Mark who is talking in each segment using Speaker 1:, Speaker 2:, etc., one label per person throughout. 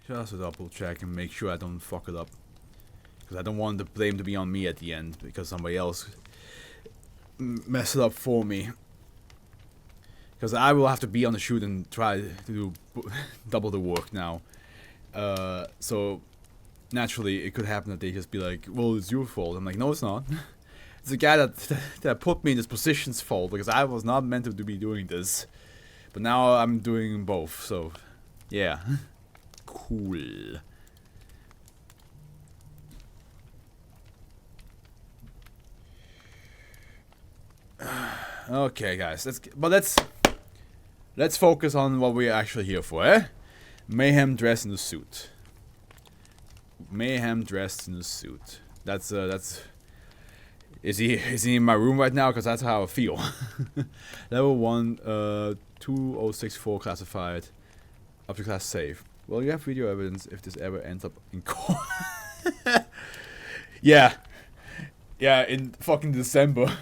Speaker 1: Just to double check and make sure I don't fuck it up. Because I don't want the blame to be on me at the end, because somebody else mess it up for me. Because I will have to be on the shoot and try to do double the work now. So naturally it could happen that they just be like, well, it's your fault. I'm like, no, it's not. It's the guy that put me in this position's fault, because I was not meant to be doing this. But now I'm doing both, so yeah. Cool. Okay, guys, let's focus on what we're actually here for, eh? Mayhem dressed in a suit. Mayhem dressed in a suit. That's is he in my room right now? Because that's how I feel. Level 1, 2064 classified. Up to class safe. Well, you have video evidence if this ever ends up in court. Yeah, in fucking December.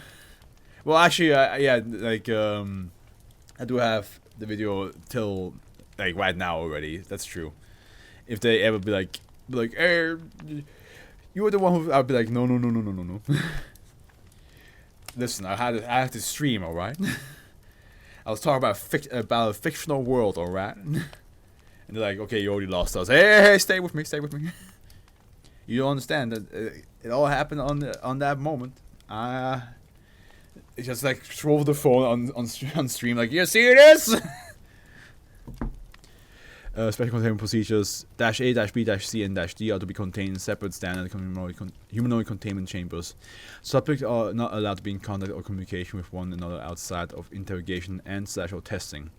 Speaker 1: Well, actually, yeah, like I do have the video till like right now already. That's true. If they ever be like, hey, you were the one who, I'd be like, no. Listen, I had to stream, all right. I was talking about a fictional world, all right. And they're like, okay, you already lost us. Hey, stay with me. You don't understand that it all happened on that moment. It's just like throw the phone on stream, like, you see this? Special containment procedures -A, -B, -C, and -D are to be contained in separate standard humanoid containment chambers. Subjects are not allowed to be in contact or communication with one another outside of interrogation and/or testing.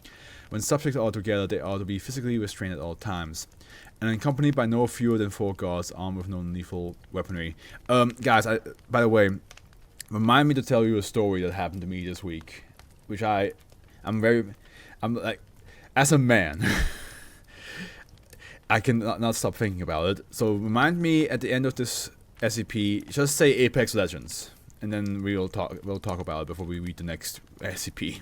Speaker 1: When subjects are together, they are to be physically restrained at all times, and accompanied by no fewer than 4 guards armed with non-lethal weaponry. Guys, by the way, remind me to tell you a story that happened to me this week, which I'm like, as a man. I can not stop thinking about it. So remind me at the end of this SCP, just say Apex Legends, and then we'll talk about it before we read the next SCP.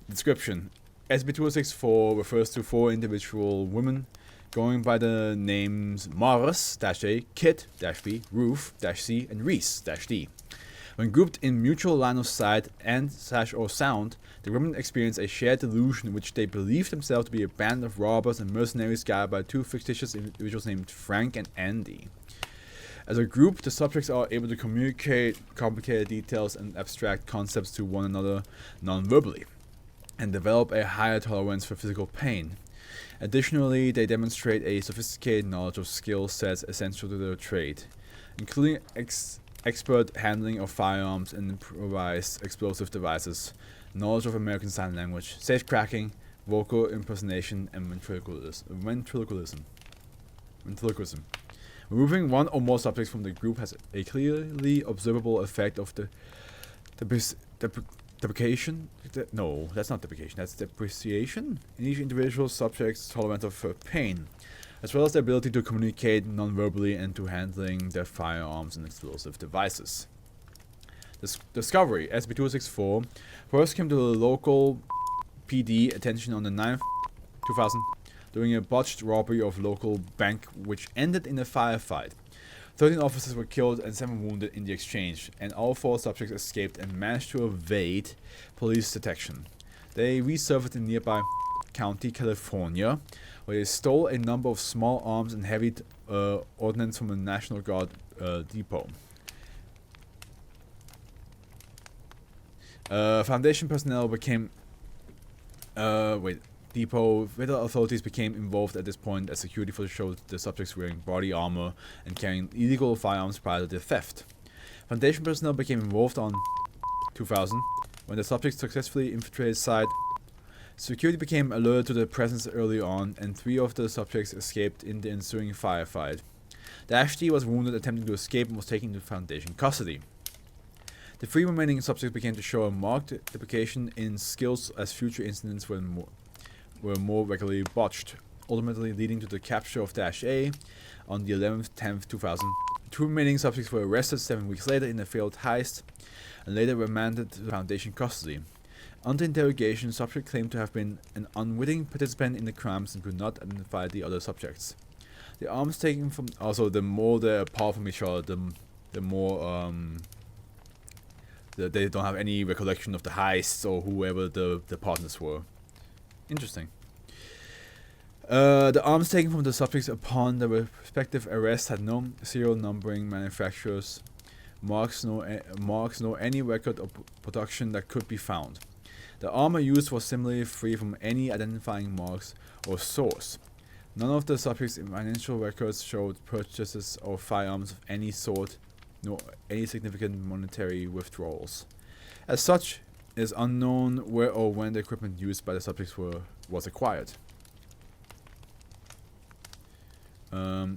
Speaker 1: Description: SCP-2064 refers to 4 individual women going by the names Morris-A, Kit-B, Ruth-C, and Reese-D. When grouped in mutual line of sight and/or sound, the women experience a shared delusion in which they believe themselves to be a band of robbers and mercenaries guided by 2 fictitious individuals named Frank and Andy. As a group, the subjects are able to communicate complicated details and abstract concepts to one another non-verbally, and develop a higher tolerance for physical pain. Additionally, they demonstrate a sophisticated knowledge of skill sets essential to their trade, including expert handling of firearms and improvised explosive devices, knowledge of American Sign Language, safe cracking, vocal impersonation, and ventriloquism. Removing one or more subjects from the group has a clearly observable effect of the depreciation. No, that's not depreciation. That's depreciation in each individual subject's tolerance of pain, as well as the ability to communicate non-verbally and to handling their firearms and explosive devices. Discovery: SCP-2064 first came to the local PD attention on the 9th, 2000, during a botched robbery of local bank, which ended in a firefight. 13 officers were killed and 7 wounded in the exchange, and all 4 subjects escaped and managed to evade police detection. They resurfaced in nearby County, California, where they stole a number of small arms and heavy ordnance from a National Guard depot. Foundation personnel became Depot federal authorities became involved at this point as security footage showed the subjects wearing body armor and carrying illegal firearms prior to the theft. Foundation personnel became involved on 2000 when the subjects successfully infiltrated site. Security became alerted to their presence early on, and 3 of the subjects escaped in the ensuing firefight. -D was wounded attempting to escape and was taken into Foundation custody. The 3 remaining subjects began to show a marked depreciation in skills as future incidents were more regularly botched, ultimately leading to the capture of -A on the 11th, 10th, 2000. The 2 remaining subjects were arrested 7 weeks later in a failed heist, and later remanded to Foundation custody. Under interrogation, subject claimed to have been an unwitting participant in the crimes and could not identify the other subjects. The arms taken from also the more they're apart from each other, the more they don't have any recollection of the heists or whoever the partners were. Interesting. The arms taken from the subjects upon the respective arrests had no serial numbering, manufacturers, marks, nor any record of production that could be found. The armor used was similarly free from any identifying marks or source. None of the subjects' financial records showed purchases of firearms of any sort, nor any significant monetary withdrawals. As such, it is unknown where or when the equipment used by the subjects was acquired.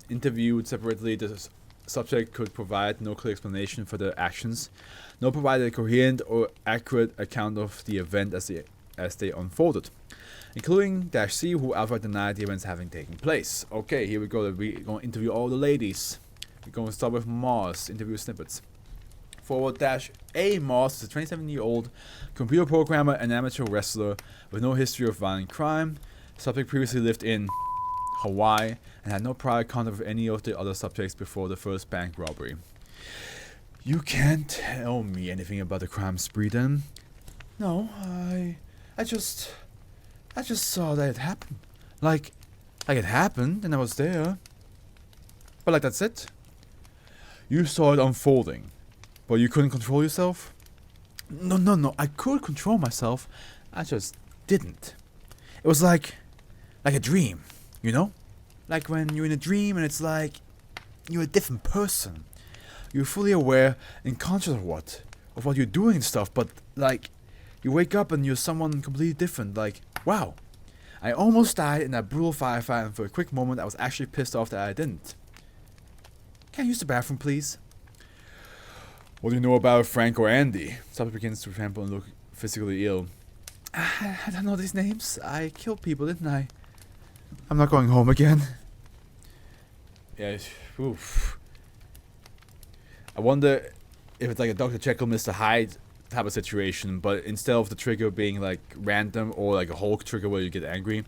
Speaker 1: Interviewed separately, the subject could provide no clear explanation for their actions, nor provide a coherent or accurate account of the event as they unfolded, including -C, who outright denied the events having taken place. Okay, here we go. We're going to interview all the ladies. We're going to start with Mars, interview snippets. Forward-A, Mars is a 27-year-old computer programmer and amateur wrestler with no history of violent crime. Subject previously lived in Hawaii and had no prior contact with any of the other subjects before the first bank robbery. You can't tell me anything about the crime spree then? No, I just saw that it happened. Like it happened and I was there. But like that's it? You saw it unfolding, but you couldn't control yourself? No, I could control myself. I just didn't. It was like a dream. You know? Like when you're in a dream and it's like you're a different person. You're fully aware and conscious of what you're doing and stuff, but like you wake up and you're someone completely different. Like, wow, I almost died in that brutal firefight, and for a quick moment I was actually pissed off that I didn't. Can I use the bathroom, please? What do you know about Frank or Andy? Subject begins to ramble and look physically ill. I don't know these names. I killed people, didn't I? I'm not going home again. Yeah, oof. I wonder if it's like a Dr. Jekyll, Mr. Hyde type of situation, but instead of the trigger being like random or like a Hulk trigger where you get angry,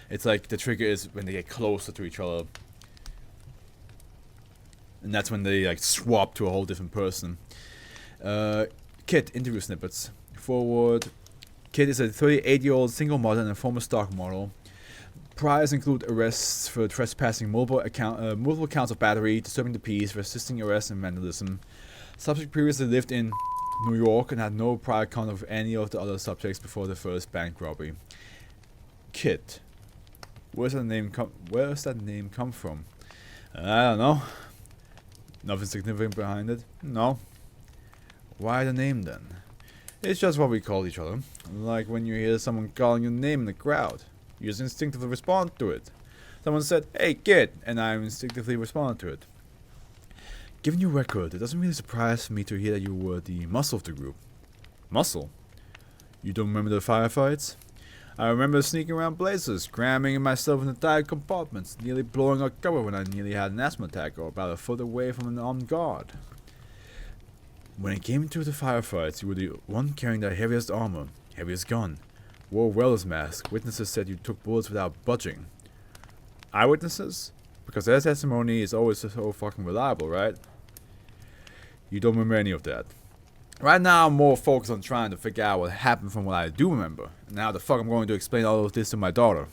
Speaker 1: it's like the trigger is when they get closer to each other. And that's when they like swap to a whole different person. Kit, interview snippets. Forward. Kit is a 38-year-old single mother and a former stock model. Priors include arrests for trespassing, multiple counts of battery, disturbing the peace, resisting arrest, and vandalism. Subject previously lived in New York and had no prior contact with any of the other subjects before the first bank robbery. Kit. Where's that name come from? I don't know. Nothing significant behind it? No. Why the name then? It's just what we call each other. Like when you hear someone calling your name in the crowd. You just instinctively respond to it. Someone said, "Hey kid," and I instinctively responded to it. Given your record, it doesn't really surprise me to hear that you were the muscle of the group. Muscle? You don't remember the firefights? I remember sneaking around places, cramming myself into tight compartments, nearly blowing our cover when I nearly had an asthma attack or about a foot away from an armed guard. When it came to the firefights, you were the one carrying the heaviest armor, heaviest gun, wore a welder's mask. Witnesses said you took bullets without budging. Eyewitnesses? Because their testimony is always so fucking reliable, right? You don't remember any of that. Right now I'm more focused on trying to figure out what happened from what I do remember. And now the fuck I'm going to explain all of this to my daughter.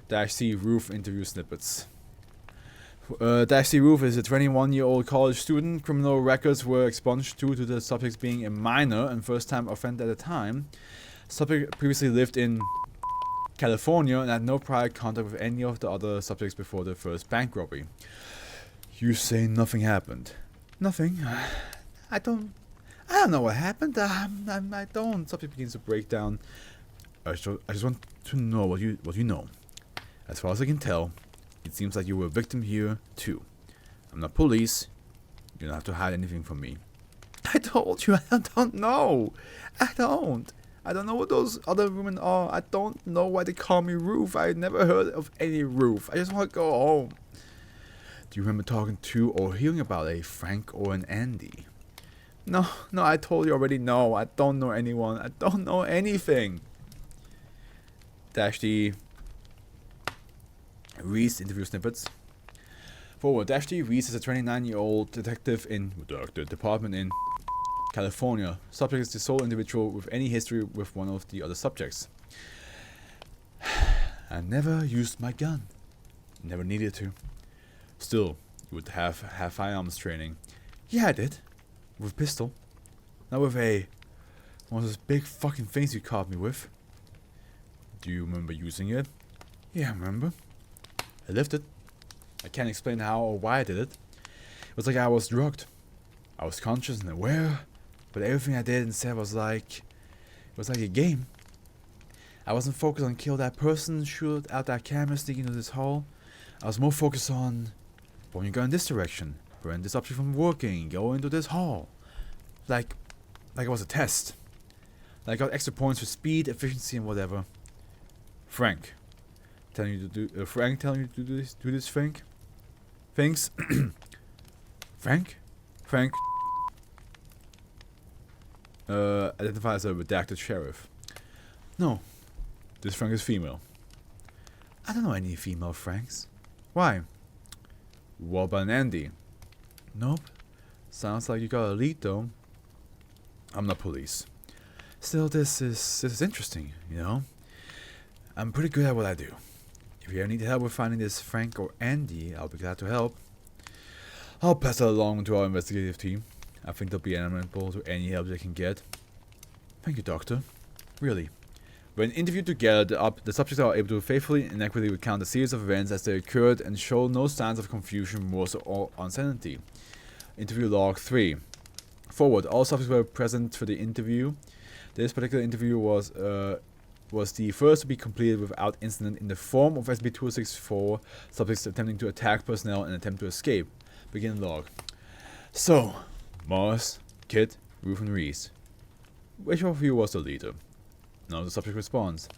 Speaker 1: -C Roof interview snippets. -C Roof is a 21-year-old college student. Criminal records were expunged due to the subject being a minor and first-time offender at the time. Subject previously lived in California and had no prior contact with any of the other subjects before the first bank robbery. You say nothing happened. Nothing. I don't know what happened. I don't. Subject begins to break down. I just want to know what you know. As far as I can tell, it seems like you were a victim here too. I'm not police. You don't have to hide anything from me. I told you I don't know. I don't know what those other women are. I don't know why they call me Roof. I never heard of any Roof. I just want to go home. Do you remember talking to or hearing about a Frank or an Andy? No, I told you already. No, I don't know anyone. I don't know anything. Dash D. Reese interview snippets. Forward. Dash D. Reese is a 29-year-old detective in the department in California. Subject is the sole individual with any history with one of the other subjects. I never used my gun. Never needed to. Still, you would have firearms training. Yeah, I did. With a pistol. Not with one of those big fucking things you caught me with. Do you remember using it? Yeah, I remember. I left it. I can't explain how or why I did it. It was like I was drugged. I was conscious and aware, but everything I did and said was like... It was like a game. I wasn't focused on kill that person, shoot out that camera, sneak into this hall. I was more focused on... When you go in this direction, prevent this object from working, go into this hall. Like it was a test. Like I got extra points for speed, efficiency, and whatever. Frank telling you to do this Frank? Thanks. Frank? Identified as a redacted sheriff. No. This Frank is female. I don't know any female Franks. Why? What about an Andy? Nope. Sounds like you got a lead though. I'm not police. Still, this is interesting, you know? I'm pretty good at what I do. If you ever need help with finding this Frank or Andy, I'll be glad to help. I'll pass it along to our investigative team. I think they'll be amenable to any help they can get. Thank you, Doctor. Really. When interviewed together, the subjects are able to faithfully and accurately recount a series of events as they occurred and show no signs of confusion, remorse, or unsanity. Interview log 3. Forward. All subjects were present for the interview. This particular interview was the first to be completed without incident in the form of SCP-264 subjects attempting to attack personnel and attempt to escape. Begin log. So, Morris, Kit, Ruth, and Reese. Which of you was the leader? None of the subject responds.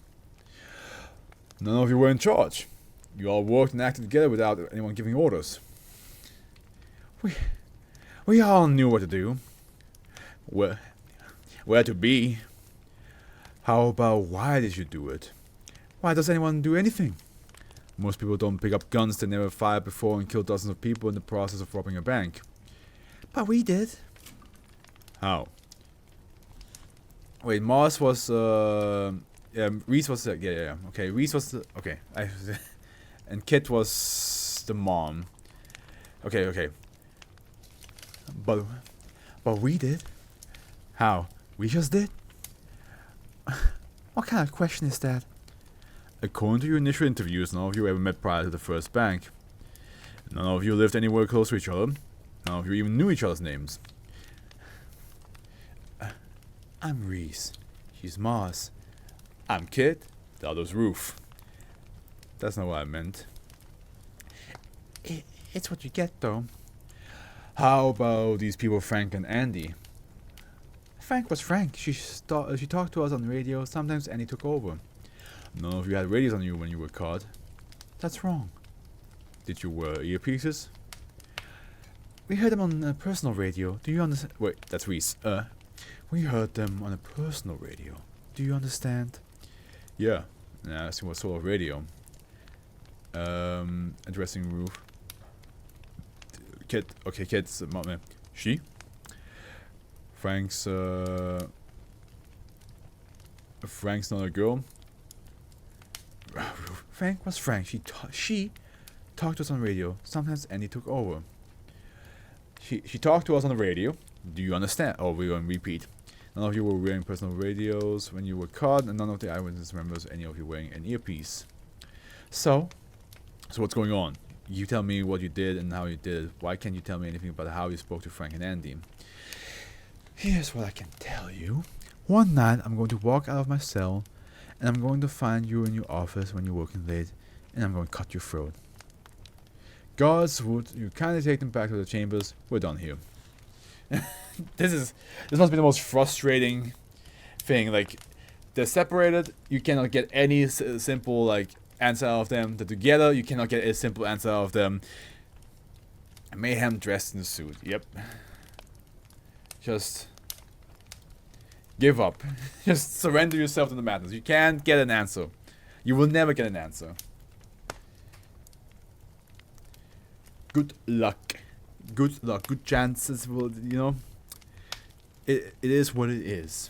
Speaker 1: None of you were in charge. You all worked and acted together without anyone giving orders. We all knew what to do. Where to be. How about why did you do it? Why does anyone do anything? Most people don't pick up guns they never fired before and kill dozens of people in the process of robbing a bank. But we did. How? Wait, Mars was, Reese was, yeah, okay, Reese was, okay, and Kit was the mom. Okay. But we did? How? We just did? What kind of question is that? According to your initial interviews, none of you ever met prior to the first bank. None of you lived anywhere close to each other. None of you even knew each other's names. I'm Reese. She's Mars. I'm Kit. The other's Ruth. That's not what I meant. It's what you get, though. How about these people, Frank and Andy? Frank was Frank. She talked to us on the radio. Sometimes Andy took over. None of you had radios on you when you were caught. That's wrong. Did you wear earpieces? We heard them on a personal radio. Do you understand? Wait, that's Reese. We heard them on a personal radio. Do you understand? Yeah. I asked him what sort of radio. Addressing Ruth. Kit. Okay, Kit's mom. She? Frank's not a girl. Frank was Frank. She talked to us on the radio. Sometimes Andy took over. She talked to us on the radio. Do you understand? Oh, we're going to repeat. None of you were wearing personal radios when you were caught, and none of the eyewitnesses remembers any of you wearing an earpiece. So what's going on? You tell me what you did and how you did it. Why can't you tell me anything about how you spoke to Frank and Andy? Here's what I can tell you. One night, I'm going to walk out of my cell, and I'm going to find you in your office when you're working late, and I'm going to cut your throat. Guards, would you kindly take them back to the chambers? We're done here. This must be the most frustrating thing. Like, they're separated. You cannot get any simple like answer out of them. They're together. You cannot get a simple answer out of them. Mayhem dressed in a suit. Yep. Just give up. Just surrender yourself to the madness. You can't get an answer. You will never get an answer. Good luck. Good luck. Good chances will, you know. It is what it is.